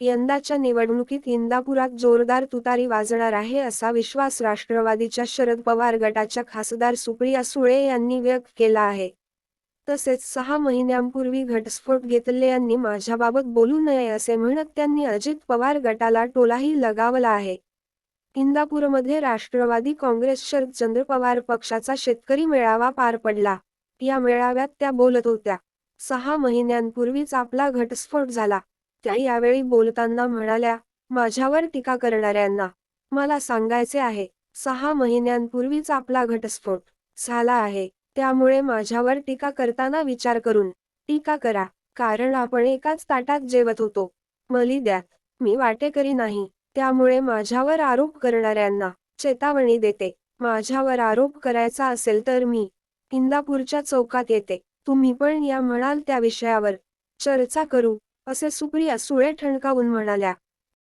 यंदाच्या निवडणुकीत इंदापुरात जोरदार तुतारी वाजणार आहे असा विश्वास राष्ट्रवादीच्या शरद पवार गटाच्या खासदार सुप्रिया सुळे यांनी व्यक्त केला आहे. तसेच 6 महिन्यांपूर्वी घटस्फोट घेतले यांनी माझ्याबाबत बोलू नये असे म्हणत त्यांनी अजित पवार गटाला टोलाही लगावला आहे. इंदापूरमध्ये राष्ट्रवादी काँग्रेस शरदचंद्र पवार पक्षाचा शेतकरी मेळावा पार पडला. या मेळाव्यात त्या बोलत होत्या. 6 महिन्यांपूर्वीच आपला घटस्फोट झाला. त्या यावेळी बोलताना म्हणाल्या, माझ्यावर टीका करणाऱ्यांना मला सांगायचे आहे, 6 महिन्यांपूर्वीच आपला घटस्फोट झाला आहे. त्यामुळे माझ्यावर टीका करताना विचार करून टीका करा, कारण आपण एकाच ताटात जेवत होतो. मली द्यात. मी वाटेकरी नाही. त्यामुळे माझ्यावर आरोप करणाऱ्यांना चेतावणी देते. माझ्यावर आरोप करायचा असेल तर मी इंदापूरच्या चौकात येते. तुम्ही पण या म्हणाल त्या विषयावर चर्चा करू, असे सुप्रिया सुळे ठणकावून म्हणाल्या.